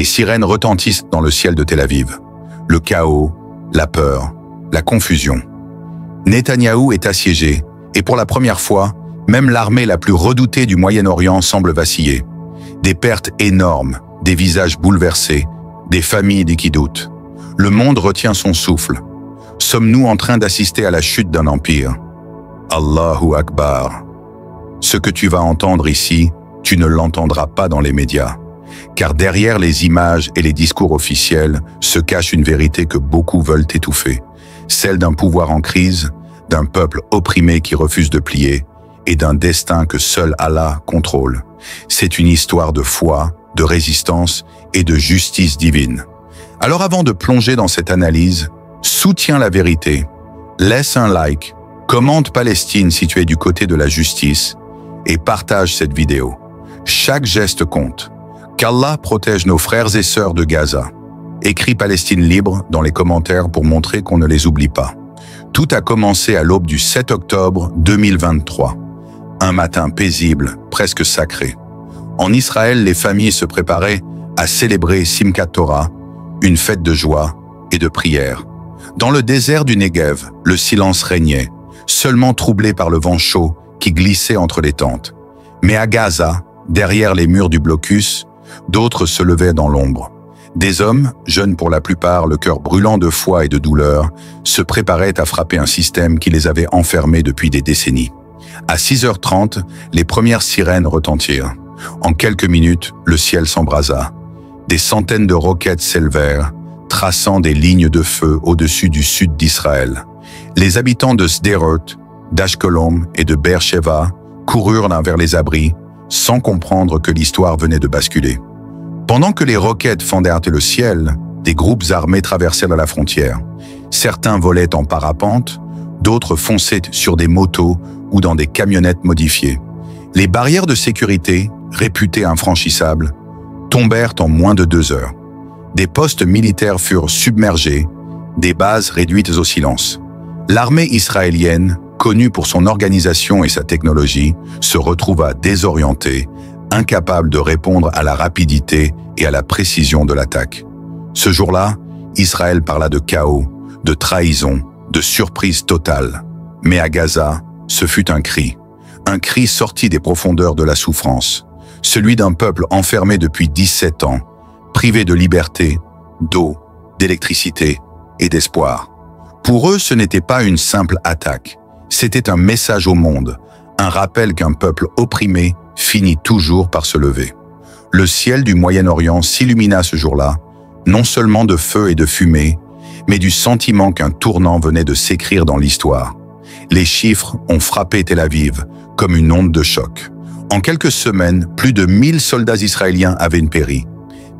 Les sirènes retentissent dans le ciel de Tel Aviv. Le chaos, la peur, la confusion. Netanyahou est assiégé, et pour la première fois, même l'armée la plus redoutée du Moyen-Orient semble vaciller. Des pertes énormes, des visages bouleversés, des familles qui doutent. Le monde retient son souffle. Sommes-nous en train d'assister à la chute d'un empire? Allahu Akbar. Ce que tu vas entendre ici, tu ne l'entendras pas dans les médias. Car derrière les images et les discours officiels se cache une vérité que beaucoup veulent étouffer. Celle d'un pouvoir en crise, d'un peuple opprimé qui refuse de plier et d'un destin que seul Allah contrôle. C'est une histoire de foi, de résistance et de justice divine. Alors avant de plonger dans cette analyse, soutiens la vérité, laisse un like, commente Palestine si tu es du côté de la justice et partage cette vidéo. Chaque geste compte. Qu'Allah protège nos frères et sœurs de Gaza. Écris Palestine libre dans les commentaires pour montrer qu'on ne les oublie pas. Tout a commencé à l'aube du 7 octobre 2023. Un matin paisible, presque sacré. En Israël, les familles se préparaient à célébrer Simchat Torah, une fête de joie et de prière. Dans le désert du Negev, le silence régnait, seulement troublé par le vent chaud qui glissait entre les tentes. Mais à Gaza, derrière les murs du blocus, d'autres se levaient dans l'ombre. Des hommes, jeunes pour la plupart, le cœur brûlant de foi et de douleur, se préparaient à frapper un système qui les avait enfermés depuis des décennies. À 6h30, les premières sirènes retentirent. En quelques minutes, le ciel s'embrasa. Des centaines de roquettes s'élevèrent, traçant des lignes de feu au-dessus du sud d'Israël. Les habitants de Sderot, d'Ashkelon et de Beersheva coururent vers les abris, sans comprendre que l'histoire venait de basculer. Pendant que les roquettes fendèrent le ciel, des groupes armés traversèrent la frontière. Certains volaient en parapente, d'autres fonçaient sur des motos ou dans des camionnettes modifiées. Les barrières de sécurité, réputées infranchissables, tombèrent en moins de 2 heures. Des postes militaires furent submergés, des bases réduites au silence. L'armée israélienne, connue pour son organisation et sa technologie, se retrouva désorientée, incapable de répondre à la rapidité et à la précision de l'attaque. Ce jour-là, Israël parla de chaos, de trahison, de surprise totale. Mais à Gaza, ce fut un cri sorti des profondeurs de la souffrance, celui d'un peuple enfermé depuis 17 ans, privé de liberté, d'eau, d'électricité et d'espoir. Pour eux, ce n'était pas une simple attaque, c'était un message au monde, un rappel qu'un peuple opprimé finit toujours par se lever. Le ciel du Moyen-Orient s'illumina ce jour-là, non seulement de feu et de fumée, mais du sentiment qu'un tournant venait de s'écrire dans l'histoire. Les chiffres ont frappé Tel Aviv comme une onde de choc. En quelques semaines, plus de 1000 soldats israéliens avaient péri.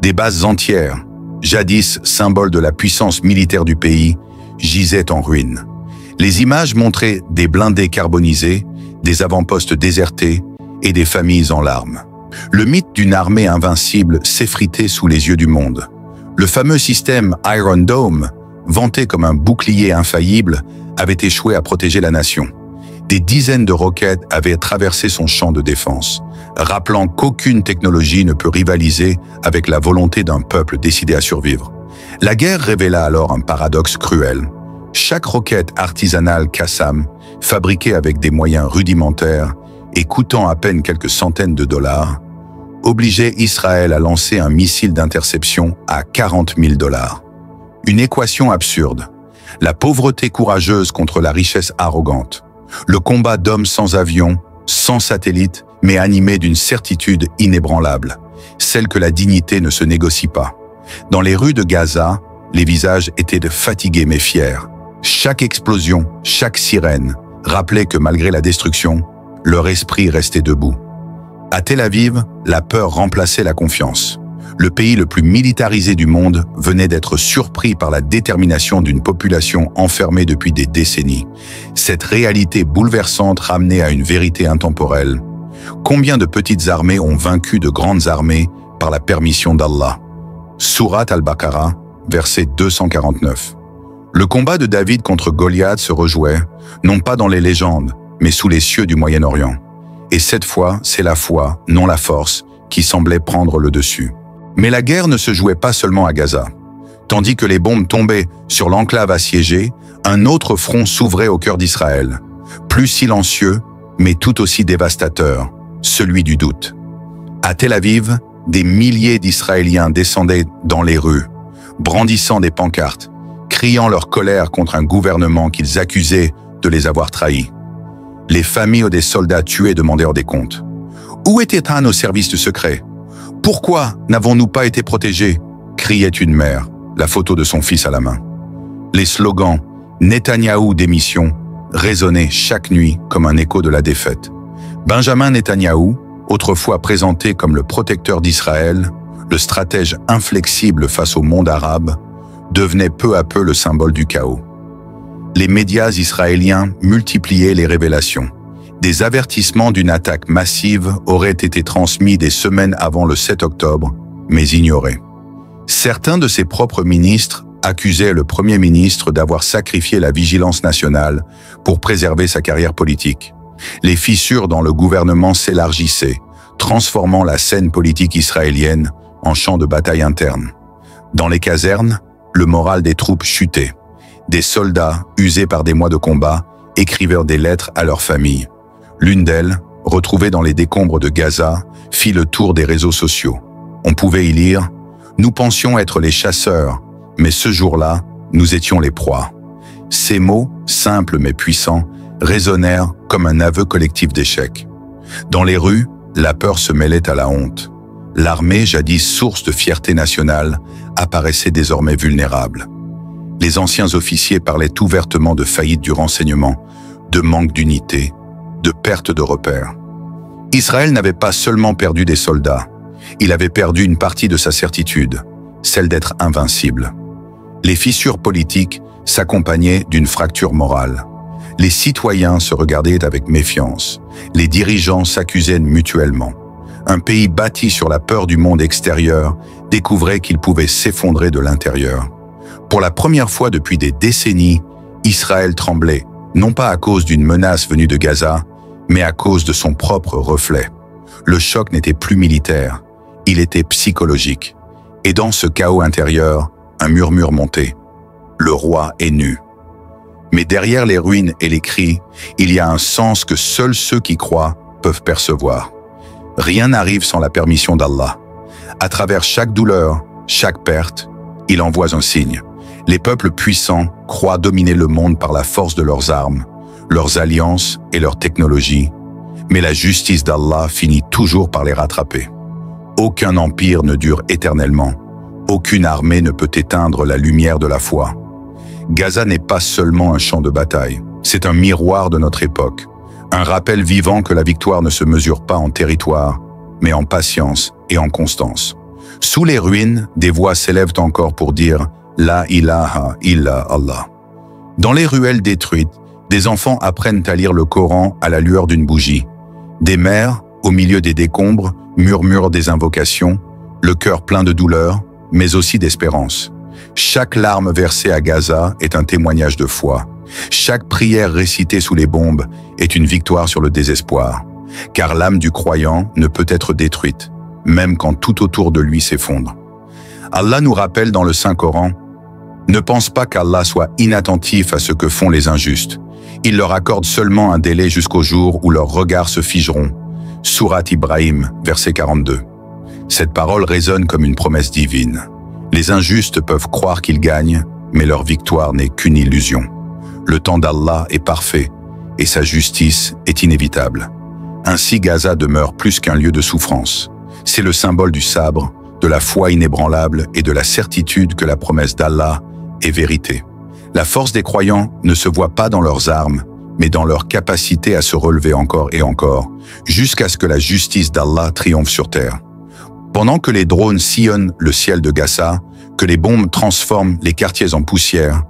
Des bases entières, jadis symboles de la puissance militaire du pays, gisaient en ruine. Les images montraient des blindés carbonisés, des avant-postes désertés et des familles en larmes. Le mythe d'une armée invincible s'effritait sous les yeux du monde. Le fameux système Iron Dome, vanté comme un bouclier infaillible, avait échoué à protéger la nation. Des dizaines de roquettes avaient traversé son champ de défense, rappelant qu'aucune technologie ne peut rivaliser avec la volonté d'un peuple décidé à survivre. La guerre révéla alors un paradoxe cruel. Chaque roquette artisanale Qassam, fabriquée avec des moyens rudimentaires et coûtant à peine quelques centaines de dollars, obligeait Israël à lancer un missile d'interception à 40 000 $. Une équation absurde. La pauvreté courageuse contre la richesse arrogante. Le combat d'hommes sans avion, sans satellite, mais animé d'une certitude inébranlable, celle que la dignité ne se négocie pas. Dans les rues de Gaza, les visages étaient fatigués mais fiers. Chaque explosion, chaque sirène, rappelait que malgré la destruction, leur esprit restait debout. À Tel Aviv, la peur remplaçait la confiance. Le pays le plus militarisé du monde venait d'être surpris par la détermination d'une population enfermée depuis des décennies. Cette réalité bouleversante ramenait à une vérité intemporelle. Combien de petites armées ont vaincu de grandes armées par la permission d'Allah? Surat al-Baqarah, verset 249. Le combat de David contre Goliath se rejouait, non pas dans les légendes, mais sous les cieux du Moyen-Orient. Et cette fois, c'est la foi, non la force, qui semblait prendre le dessus. Mais la guerre ne se jouait pas seulement à Gaza. Tandis que les bombes tombaient sur l'enclave assiégée, un autre front s'ouvrait au cœur d'Israël, plus silencieux, mais tout aussi dévastateur, celui du doute. À Tel Aviv, des milliers d'Israéliens descendaient dans les rues, brandissant des pancartes, criant leur colère contre un gouvernement qu'ils accusaient de les avoir trahis. Les familles des soldats tués demandèrent des comptes. Où étaient nos services de secret? Pourquoi n'avons-nous pas été protégés? Criait une mère, la photo de son fils à la main. Les slogans « Netanyahou démission » résonnaient chaque nuit comme un écho de la défaite. Benjamin Netanyahou, autrefois présenté comme le protecteur d'Israël, le stratège inflexible face au monde arabe, devenait peu à peu le symbole du chaos. Les médias israéliens multipliaient les révélations. Des avertissements d'une attaque massive auraient été transmis des semaines avant le 7 octobre, mais ignorés. Certains de ses propres ministres accusaient le Premier ministre d'avoir sacrifié la vigilance nationale pour préserver sa carrière politique. Les fissures dans le gouvernement s'élargissaient, transformant la scène politique israélienne en champ de bataille interne. Dans les casernes, le moral des troupes chutait. Des soldats, usés par des mois de combat, écrivirent des lettres à leurs familles. L'une d'elles, retrouvée dans les décombres de Gaza, fit le tour des réseaux sociaux. On pouvait y lire « Nous pensions être les chasseurs, mais ce jour-là, nous étions les proies ». Ces mots, simples mais puissants, résonnèrent comme un aveu collectif d'échec. Dans les rues, la peur se mêlait à la honte. L'armée, jadis source de fierté nationale, apparaissait désormais vulnérable. Les anciens officiers parlaient ouvertement de faillite du renseignement, de manque d'unité, de perte de repères. Israël n'avait pas seulement perdu des soldats, il avait perdu une partie de sa certitude, celle d'être invincible. Les fissures politiques s'accompagnaient d'une fracture morale. Les citoyens se regardaient avec méfiance, les dirigeants s'accusaient mutuellement. Un pays bâti sur la peur du monde extérieur découvrait qu'il pouvait s'effondrer de l'intérieur. Pour la première fois depuis des décennies, Israël tremblait, non pas à cause d'une menace venue de Gaza, mais à cause de son propre reflet. Le choc n'était plus militaire, il était psychologique. Et dans ce chaos intérieur, un murmure montait. Le roi est nu. Mais derrière les ruines et les cris, il y a un sens que seuls ceux qui croient peuvent percevoir. Rien n'arrive sans la permission d'Allah. À travers chaque douleur, chaque perte, il envoie un signe. Les peuples puissants croient dominer le monde par la force de leurs armes, leurs alliances et leurs technologies, mais la justice d'Allah finit toujours par les rattraper. Aucun empire ne dure éternellement, aucune armée ne peut éteindre la lumière de la foi. Gaza n'est pas seulement un champ de bataille, c'est un miroir de notre époque, un rappel vivant que la victoire ne se mesure pas en territoire, mais en patience et en constance. Sous les ruines, des voix s'élèvent encore pour dire « La ilaha illa Allah ». Dans les ruelles détruites, des enfants apprennent à lire le Coran à la lueur d'une bougie. Des mères, au milieu des décombres, murmurent des invocations, le cœur plein de douleur, mais aussi d'espérance. Chaque larme versée à Gaza est un témoignage de foi. Chaque prière récitée sous les bombes est une victoire sur le désespoir. Car l'âme du croyant ne peut être détruite, même quand tout autour de lui s'effondre. Allah nous rappelle dans le Saint-Coran « Ne pense pas qu'Allah soit inattentif à ce que font les injustes. Il leur accorde seulement un délai jusqu'au jour où leurs regards se figeront. » Sourate Ibrahim, verset 42. Cette parole résonne comme une promesse divine. Les injustes peuvent croire qu'ils gagnent, mais leur victoire n'est qu'une illusion. Le temps d'Allah est parfait, et sa justice est inévitable. Ainsi Gaza demeure plus qu'un lieu de souffrance. C'est le symbole du sabre, de la foi inébranlable et de la certitude que la promesse d'Allah est vérité. La force des croyants ne se voit pas dans leurs armes, mais dans leur capacité à se relever encore et encore, jusqu'à ce que la justice d'Allah triomphe sur terre. Pendant que les drones sillonnent le ciel de Gaza, que les bombes transforment les quartiers en poussière,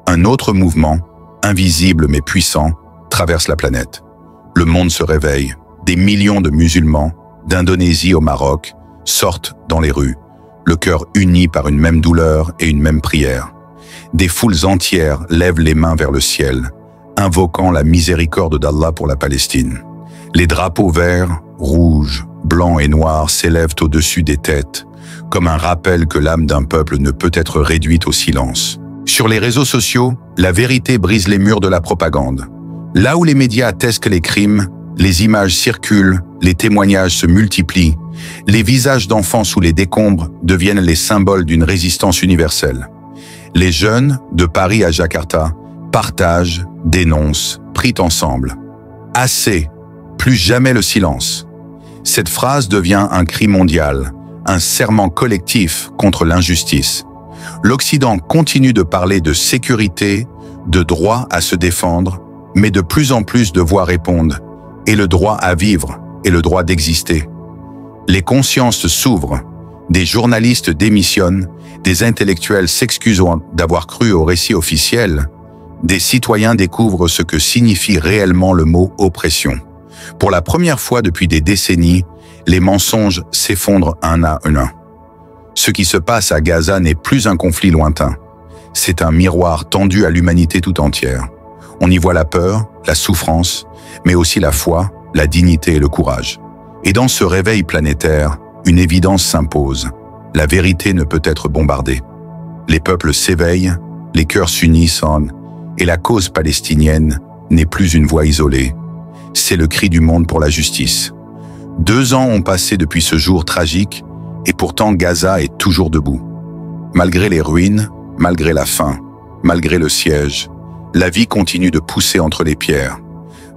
un autre mouvement, invisible mais puissant, traverse la planète. Le monde se réveille, des millions de musulmans, d'Indonésie au Maroc, sortent dans les rues, le cœur uni par une même douleur et une même prière. Des foules entières lèvent les mains vers le ciel, invoquant la miséricorde d'Allah pour la Palestine. Les drapeaux verts, rouges, blancs et noirs s'élèvent au-dessus des têtes, comme un rappel que l'âme d'un peuple ne peut être réduite au silence. Sur les réseaux sociaux, la vérité brise les murs de la propagande. Là où les médias attestent les crimes, les images circulent, les témoignages se multiplient, les visages d'enfants sous les décombres deviennent les symboles d'une résistance universelle. Les jeunes, de Paris à Jakarta, partagent, dénoncent, prient ensemble. Assez, plus jamais le silence. Cette phrase devient un cri mondial, un serment collectif contre l'injustice. L'Occident continue de parler de sécurité, de droit à se défendre, mais de plus en plus de voix répondent « et le droit à vivre, et le droit d'exister ». Les consciences s'ouvrent, des journalistes démissionnent, des intellectuels s'excusent d'avoir cru au récit officiel, des citoyens découvrent ce que signifie réellement le mot « oppression ». Pour la première fois depuis des décennies, les mensonges s'effondrent un à un. Ce qui se passe à Gaza n'est plus un conflit lointain. C'est un miroir tendu à l'humanité tout entière. On y voit la peur, la souffrance, mais aussi la foi, la dignité et le courage. Et dans ce réveil planétaire, une évidence s'impose. La vérité ne peut être bombardée. Les peuples s'éveillent, les cœurs s'unissent et la cause palestinienne n'est plus une voix isolée. C'est le cri du monde pour la justice. 2 ans ont passé depuis ce jour tragique et pourtant Gaza est toujours debout. Malgré les ruines, malgré la faim, malgré le siège, la vie continue de pousser entre les pierres.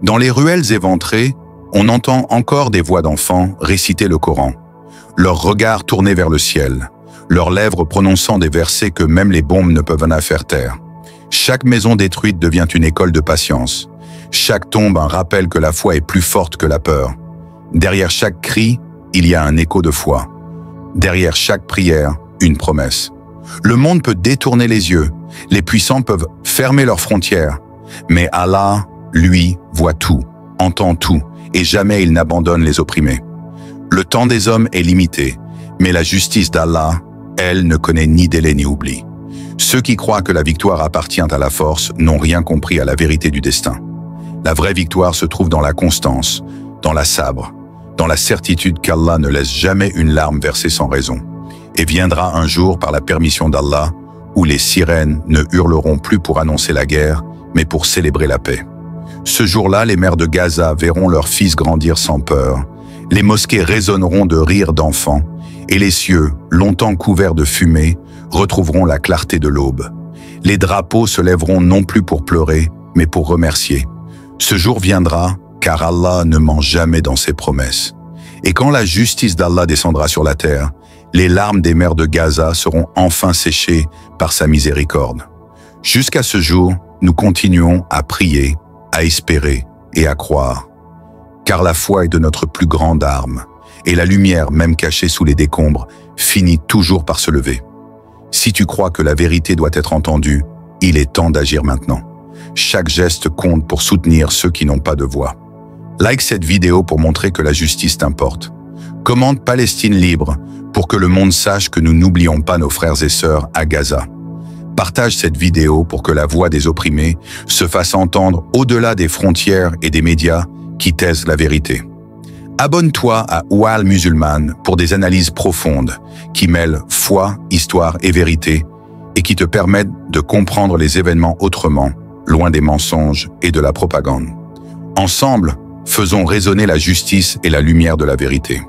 Dans les ruelles éventrées, on entend encore des voix d'enfants réciter le Coran, leurs regards tournés vers le ciel, leurs lèvres prononçant des versets que même les bombes ne peuvent en faire taire. Chaque maison détruite devient une école de patience. Chaque tombe un rappel que la foi est plus forte que la peur. Derrière chaque cri, il y a un écho de foi. Derrière chaque prière, une promesse. Le monde peut détourner les yeux, les puissants peuvent fermer leurs frontières, mais Allah, lui, voit tout, entend tout, et jamais il n'abandonne les opprimés. Le temps des hommes est limité, mais la justice d'Allah, elle, ne connaît ni délai ni oubli. Ceux qui croient que la victoire appartient à la force n'ont rien compris à la vérité du destin. La vraie victoire se trouve dans la constance, dans la sabre, dans la certitude qu'Allah ne laisse jamais une larme versée sans raison. Et viendra un jour, par la permission d'Allah, où les sirènes ne hurleront plus pour annoncer la guerre, mais pour célébrer la paix. Ce jour-là, les mères de Gaza verront leurs fils grandir sans peur, les mosquées résonneront de rires d'enfants, et les cieux, longtemps couverts de fumée, retrouveront la clarté de l'aube. Les drapeaux se lèveront non plus pour pleurer, mais pour remercier. Ce jour viendra, car Allah ne ment jamais dans ses promesses. Et quand la justice d'Allah descendra sur la terre, les larmes des mères de Gaza seront enfin séchées par sa miséricorde. Jusqu'à ce jour, nous continuons à prier, à espérer et à croire. Car la foi est de notre plus grande arme, et la lumière, même cachée sous les décombres, finit toujours par se lever. Si tu crois que la vérité doit être entendue, il est temps d'agir maintenant. Chaque geste compte pour soutenir ceux qui n'ont pas de voix. Like cette vidéo pour montrer que la justice t'importe. Commente Palestine libre pour que le monde sache que nous n'oublions pas nos frères et sœurs à Gaza. Partage cette vidéo pour que la voix des opprimés se fasse entendre au-delà des frontières et des médias qui taisent la vérité. Abonne-toi à Oual Musulmane pour des analyses profondes qui mêlent foi, histoire et vérité et qui te permettent de comprendre les événements autrement, loin des mensonges et de la propagande. Ensemble, faisons résonner la justice et la lumière de la vérité.